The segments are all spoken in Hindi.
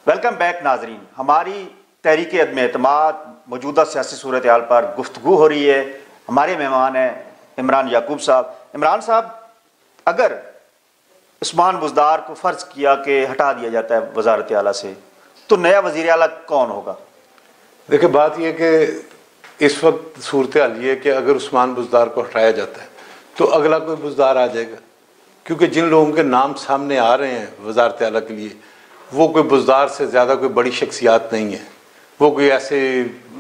वेलकम बैक नाजरीन। हमारी तहरीक अदम एतमाद मौजूदा सियासी सूरत हाल पर गुफ्तगू हो रही है। हमारे मेहमान हैं इमरान याकूब साहब। इमरान साहब, अगर उस्मान बुज़दार को फ़र्ज़ किया कि हटा दिया जाता है वज़ारत आला से, तो नया वज़ीर आला कौन होगा? देखिए, बात यह कि इस वक्त सूरत हाल ये है कि अगर उस्मान बुज़दार को हटाया जाता है तो अगला कोई बुज़दार आ जाएगा, क्योंकि जिन लोगों के नाम सामने आ रहे हैं वज़ारत आला के लिए, वो कोई बुज़दार से ज़्यादा कोई बड़ी शख्सियात नहीं है। वो कोई ऐसे,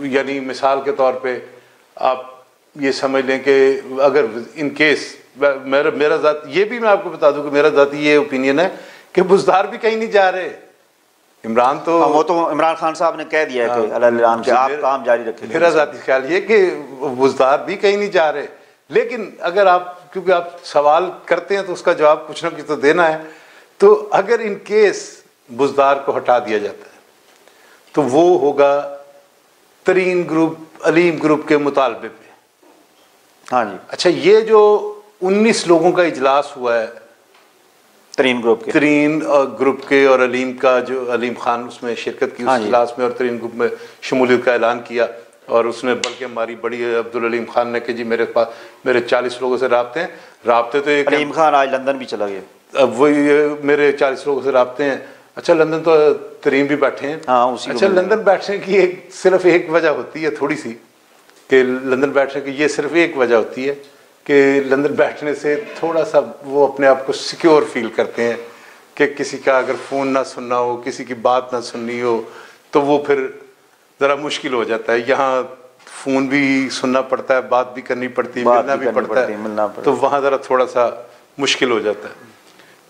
यानी मिसाल के तौर पे आप ये समझ लें कि अगर इन केस मेरा ज़ात ये भी मैं आपको बता दूं कि मेरा ज़ाती ये ओपिनियन है कि बुज़दार भी कहीं नहीं जा रहे। इमरान तो वो तो इमरान खान साहब ने कह दिया है कि अल-ऐलान के आप काम जारी रखें। मेरा ज़ाती ख्याल ये कि बुज़दार भी कहीं नहीं जा रहे, लेकिन अगर आप, क्योंकि आप सवाल करते हैं तो उसका जवाब कुछ ना कुछ तो देना है, तो अगर इन केस बुज़दार को हटा दिया जाता है तो वो होगा तरीन ग्रुप, अलीम ग्रुप के मुतालबे पे। हाँ जी। अच्छा, ये जो 19 लोगों का इजलास हुआ है तरीन ग्रुप के और अलीम का, जो अलीम खान उसमें शिरकत की उस इजलास में और तरीन ग्रुप में शमूलियत का ऐलान किया, और उसने बल्कि हमारी बड़ी अब्दुल अलीम खान ने कि जी मेरे पास मेरे 40 लोगों से राब्ते हैं। राब्ते तो एक अलीम खान आज लंदन भी चला गया, अब वही मेरे 40 लोगों से राब्ते हैं। अच्छा, लंदन तो तरीन भी बैठे हैं। हाँ, उसी अच्छा, लंदन बैठने की सिर्फ एक वजह होती है, थोड़ी सी, कि लंदन बैठने की ये सिर्फ एक वजह होती है कि लंदन बैठने से थोड़ा सा वो अपने आप को सिक्योर फील करते हैं कि किसी का अगर फ़ोन ना सुनना हो, किसी की बात ना सुननी हो, तो वो फिर ज़रा मुश्किल हो जाता है। यहाँ फ़ोन भी सुनना पड़ता है, बात भी करनी पड़ती है, मिलना भी पड़ता है, तो वहाँ ज़रा थोड़ा सा मुश्किल हो जाता है।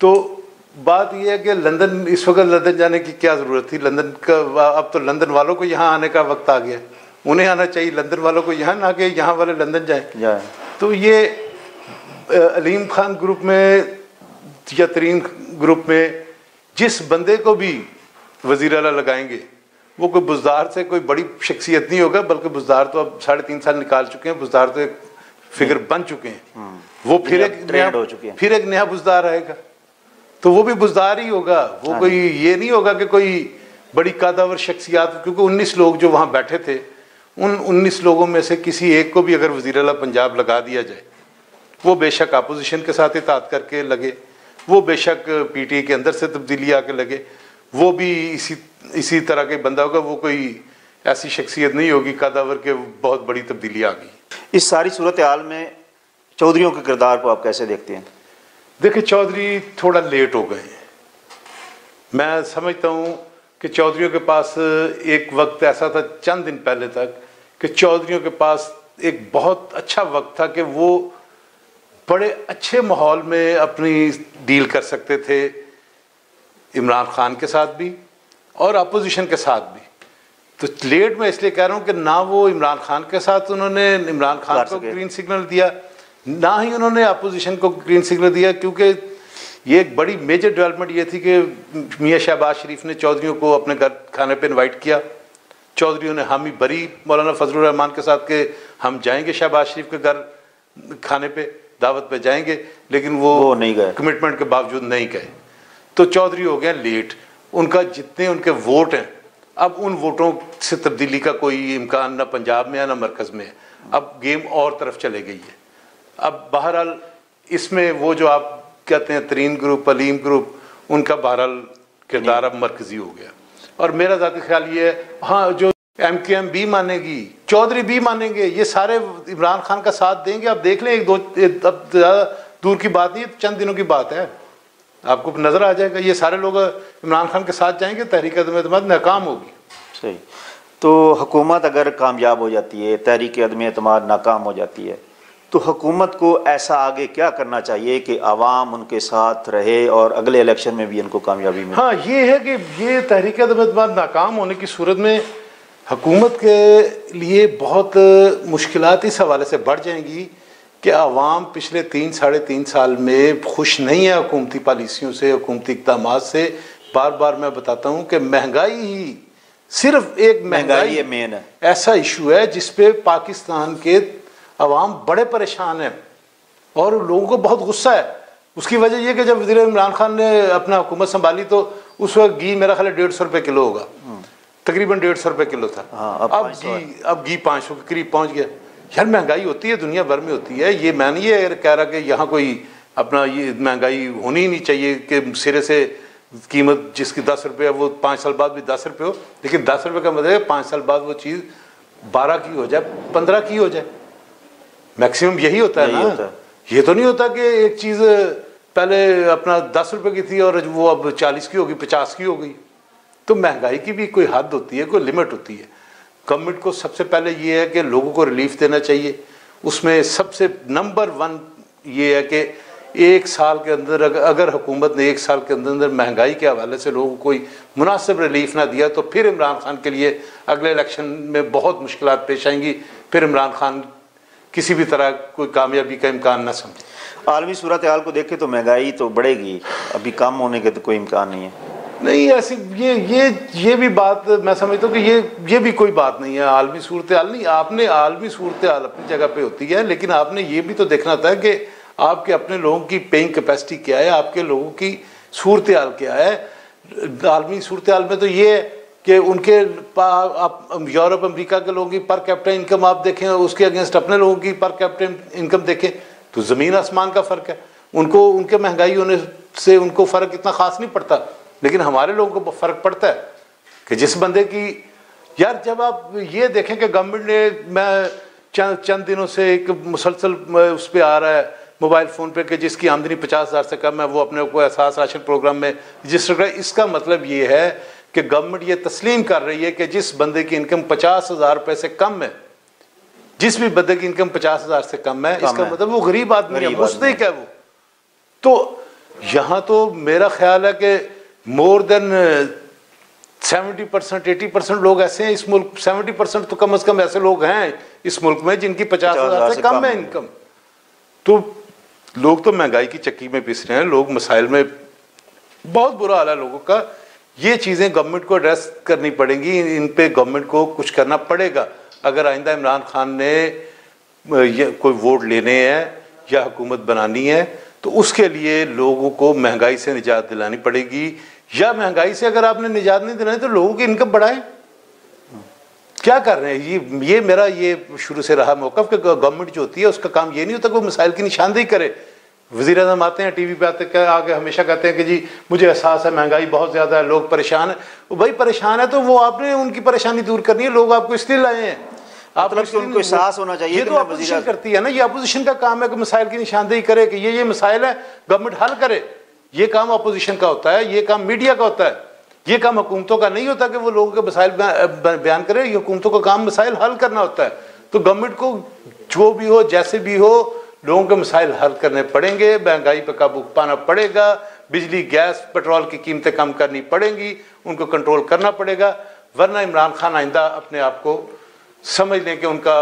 तो बात यह है कि लंदन, इस वक्त लंदन जाने की क्या ज़रूरत थी? लंदन का, अब तो लंदन वालों को यहाँ आने का वक्त आ गया। उन्हें आना चाहिए, लंदन वालों को यहाँ ना, कि यहाँ वाले लंदन जाएं। तो ये अलीम खान ग्रुप में या तरीन ग्रुप में जिस बंदे को भी वज़ीर आला लगाएंगे, वो कोई बुज़दार से कोई बड़ी शख्सियत नहीं होगा, बल्कि बुज़दार तो अब 3.5 साल निकाल चुके हैं, बुज़दार तो एक फिगर बन चुके हैं। वो फिर एक नया बुज़दार आएगा, तो वो भी बुज़दार ही होगा। वो कोई ये नहीं होगा कि कोई बड़ी कादावर शख्सियात, क्योंकि 19 लोग जो वहाँ बैठे थे, उन 19 लोगों में से किसी एक को भी अगर वज़ीर आला पंजाब लगा दिया जाए, वो बेशक अपोजिशन के साथ इताअत करके लगे, वो बेशक पीटीआई के अंदर से तब्दीली आके लगे, वो भी इसी तरह के बंदा होगा। वो कोई ऐसी शख्सियत नहीं होगी कादावर के बहुत बड़ी तब्दीली आ गई। इस सारी सूरत हाल में चौधरियों के किरदार को आप कैसे देखते हैं? देखिए, चौधरी थोड़ा लेट हो गए हैं। मैं समझता हूँ कि चौधरियों के पास एक वक्त ऐसा था चंद दिन पहले तक कि चौधरियों के पास एक बहुत अच्छा वक्त था कि वो बड़े अच्छे माहौल में अपनी डील कर सकते थे, इमरान खान के साथ भी और अपोजिशन के साथ भी। तो लेट मैं इसलिए कह रहा हूँ कि ना वो इमरान खान के साथ उन्होंने इमरान खान को ग्रीन सिग्नल दिया, ना ही उन्होंने अपोजिशन को ग्रीन सिग्नल दिया, क्योंकि ये एक बड़ी मेजर डेवलपमेंट ये थी कि मियाँ शहबाज शरीफ ने चौधरियों को अपने घर खाने पे इनवाइट किया। चौधरियों ने हामी भरी मौलाना फजलुर रहमान के साथ के हम जाएंगे शहबाज शरीफ के घर खाने पे, दावत पे जाएंगे, लेकिन वो नहीं गए, कमिटमेंट के बावजूद नहीं गए। तो चौधरी हो गया लेट। उनका जितने उनके वोट हैं, अब उन वोटों से तब्दीली का कोई इम्कान ना पंजाब में है ना मरकज़ में है। अब गेम और तरफ चले गई है। अब बहरहाल इसमें वो जो आप कहते हैं तरीन ग्रुप, अलीम ग्रुप, उनका बहरहाल किरदार अब मरकजी हो गया। और मेरा ज़ाती ख्याल ये है, हाँ, जो MKM भी मानेगी, चौधरी भी मानेंगे, ये सारे इमरान खान का साथ देंगे। आप देख लें, अब ज़्यादा दूर की बात नहीं है, चंद दिनों की बात है, आपको नज़र आ जाएगा ये सारे लोग इमरान खान के साथ जाएंगे, तहरीक अदम एतमाद नाकाम होगी। सही। तो हुकूमत अगर कामयाब हो जाती है, तहरीक अदम एतमाद नाकाम हो जाती है, तो हुकूमत को ऐसा आगे क्या करना चाहिए कि आवाम उनके साथ रहे और अगले इलेक्शन में भी इनको कामयाबी मिले? हाँ, ये है कि ये तहरीक अदम एतमाद नाकाम होने की सूरत में हुकूमत के लिए बहुत मुश्किलात इस हवाले से बढ़ जाएंगी कि आवाम पिछले 3-3.5 साल में खुश नहीं है हुकूमती पॉलिसियों से, हुकूमती इक़दाम से। बार बार मैं बताता हूँ कि महंगाई ही, सिर्फ एक महंगाई मेन है, ऐसा इशू है जिसपे पाकिस्तान के अवाम बड़े परेशान हैं और लोगों को बहुत गुस्सा है। उसकी वजह यह कि जब वज़ीर इमरान खान ने अपना हुकूमत संभाली तो उस वक्त घी मेरा ख्याल 150 रुपये किलो होगा, तकरीबन 150 रुपये किलो था। अब घी 500 के करीब पहुँच गया। यार महंगाई होती है, दुनिया भर में होती है, ये मैं नहीं ये कह रहा कि यहाँ कोई अपना ये महंगाई होनी ही नहीं चाहिए कि सिरे से कीमत जिसकी 10 रुपये है वो 5 साल बाद भी 10 रुपये हो, लेकिन 10 रुपये का मतलब है 5 साल बाद वो चीज़ 12 की हो जाए, 15 की हो जाए, मैक्सिमम यही होता है ना। ये तो नहीं होता कि एक चीज़ पहले अपना 10 रुपये की थी और वो अब 40 की होगी, 50 की हो गई। तो महंगाई की भी कोई हद होती है, कोई लिमिट होती है। गवर्नमेंट को सबसे पहले ये है कि लोगों को रिलीफ देना चाहिए। उसमें सबसे नंबर 1 ये है कि 1 साल के अंदर अगर हुकूमत ने 1 साल के अंदर महंगाई के हवाले से लोगों को कोई मुनासिब रिलीफ ना दिया तो फिर इमरान खान के लिए अगले इलेक्शन में बहुत मुश्किलात पेश आएंगी। फिर इमरान खान किसी भी तरह कोई कामयाबी का इम्कान ना समझे। आलमी सूरत हाल को देखें तो महंगाई तो बढ़ेगी, अभी कम होने के तो कोई इम्कान नहीं है। नहीं ऐसी ये भी बात मैं समझता हूँ कि ये भी कोई बात नहीं है। आलमी सूरत हाल नहीं, आपने आलमी सूरत हाल अपनी जगह पे होती है, लेकिन आपने ये भी तो देखना था कि आपके अपने लोगों की पेइंग कैपेसिटी क्या है, आपके लोगों की सूरत हाल क्या है। आलमी सूरत हाल में तो ये है कि उनके आप यूरोप अमेरिका के लोगों की पर कैपिटा इनकम आप देखें, उसके अगेंस्ट अपने लोगों की पर कैपिटा इनकम देखें तो ज़मीन आसमान का फ़र्क है। उनको उनके महंगाई होने से उनको फ़र्क इतना ख़ास नहीं पड़ता, लेकिन हमारे लोगों को फ़र्क पड़ता है कि जिस बंदे की यार जब आप ये देखें कि गवर्नमेंट ने मैं चंद दिनों से एक मुसलसल उस पर आ रहा है मोबाइल फ़ोन पे कि जिसकी आमदनी 50,000 से कम है वो अपने को एहसास राशन प्रोग्राम में रजिस्टर करे। इसका मतलब ये है कि गवर्नमेंट ये तस्लीम कर रही है कि जिस बंदे की इनकम 50,000 रुपये से कम है, जिस भी बंदे की इनकम 50,000 से कम है, इसका मतलब वो गरीब आदमी है, मुस्तहिक है वो। तो यहाँ तो मेरा ख्याल है कि मोर देन 70% 80% लोग ऐसे हैं इस मुल्क, 70% तो कम से कम ऐसे लोग हैं इस मुल्क में जिनकी 50,000 से कम है इनकम। तो लोग तो महंगाई की चक्की में पिस रहे हैं, लोग मसाइल में बहुत बुरा हाल है लोगों का। ये चीज़ें गवर्नमेंट को एड्रेस करनी पड़ेंगी, इन पे गवर्नमेंट को कुछ करना पड़ेगा अगर आइंदा इमरान खान ने कोई वोट लेने हैं या हुकूमत बनानी है। तो उसके लिए लोगों को महंगाई से निजात दिलानी पड़ेगी, या महंगाई से अगर आपने निजात नहीं दिलानी तो लोगों की इनकम बढ़ाएं। क्या कर रहे हैं ये मेरा ये शुरू से रहा मौक़िफ़ कि गवर्नमेंट जो होती है उसका काम ये नहीं होता कि वो मिसाइल की निशानदेही करे। वज़ीर आज़म आते हैं टीवी पे आके हमेशा कहते हैं कि जी मुझे एहसास है महंगाई बहुत ज़्यादा है, लोग परेशान हैं। भाई परेशान है तो वो आपने उनकी परेशानी दूर करनी है, लोग आपको इसलिए लाए हैं। आप उनको एहसास होना चाहिए। ये तो अपोजिशन करती है ना, ये अपोजिशन का काम है कि मिसाइल की निशानदेही करे कि ये मिसाइल है, गवर्नमेंट हल करे। ये काम अपोजिशन का होता है, ये काम मीडिया का होता है, ये काम हुकूमतों का नहीं होता कि वो लोगों के मसाइल बयान करे। ये हुकूमतों का काम मसाइल हल करना होता है। तो गवर्नमेंट को जो भी हो जैसे भी हो लोगों के मसाइल हल करने पड़ेंगे, महंगाई पर काबू पाना पड़ेगा, बिजली गैस पेट्रोल की कीमतें कम करनी पड़ेंगी, उनको कंट्रोल करना पड़ेगा, वरना इमरान खान आइंदा अपने आप को समझ लें कि उनका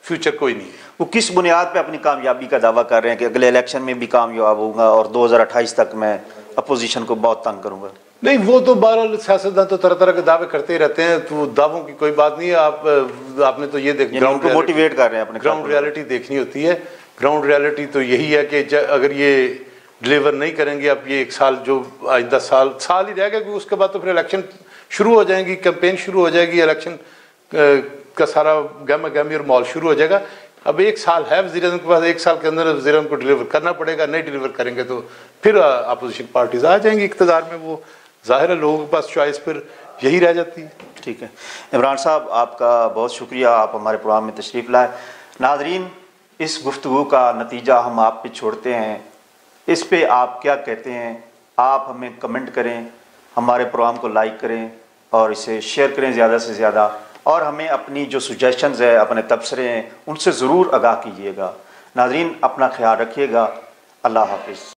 फ्यूचर कोई नहीं है। वो किस बुनियाद पे अपनी कामयाबी का दावा कर रहे हैं कि अगले इलेक्शन में भी कामयाब होगा और 2028 तक मैं अपोजिशन को बहुत तंग करूंगा? नहीं, वो तो बहरहाल सियासतदान तो तरह तरह के दावे करते ही रहते हैं, तो दावों की कोई बात नहीं है। आपने तो ये ग्राउंड को मोटिवेट कर रहे हैं, अपने ग्राउंड रियलिटी देखनी होती है। ग्राउंड रियलिटी तो यही है कि अगर ये डिलीवर नहीं करेंगे, अब ये 1 साल जो आइंदा साल ही रहेगा, क्योंकि उसके बाद तो फिर इलेक्शन शुरू हो जाएंगी, कैंपेन शुरू हो जाएगी, इलेक्शन का सारा गहमा गहमी और माहौल शुरू हो जाएगा। अब 1 साल है वज़ीर आज़म के पास, 1 साल के अंदर वज़ीर आज़म को डिलीवर करना पड़ेगा। नहीं डिलीवर करेंगे तो फिर अपोजिशन पार्टीज आ जाएंगी इक़्तिदार में। वो ज़ाहिर है लोगों के पास चॉइस फिर यही रह जाती है। ठीक है इमरान साहब, आपका बहुत शुक्रिया, आप हमारे प्रोग्राम में तशरीफ़ लाए। नाज़रीन, इस गुफ्तगू का नतीजा हम आप पे छोड़ते हैं, इस पे आप क्या कहते हैं? आप हमें कमेंट करें, हमारे प्रोग्राम को लाइक करें और इसे शेयर करें ज़्यादा से ज़्यादा, और हमें अपनी जो सुजेशंस है, अपने तबसरे हैं, उनसे ज़रूर आगाह कीजिएगा। नाज़रीन, अपना ख्याल रखिएगा। अल्लाह हाफ़िज़।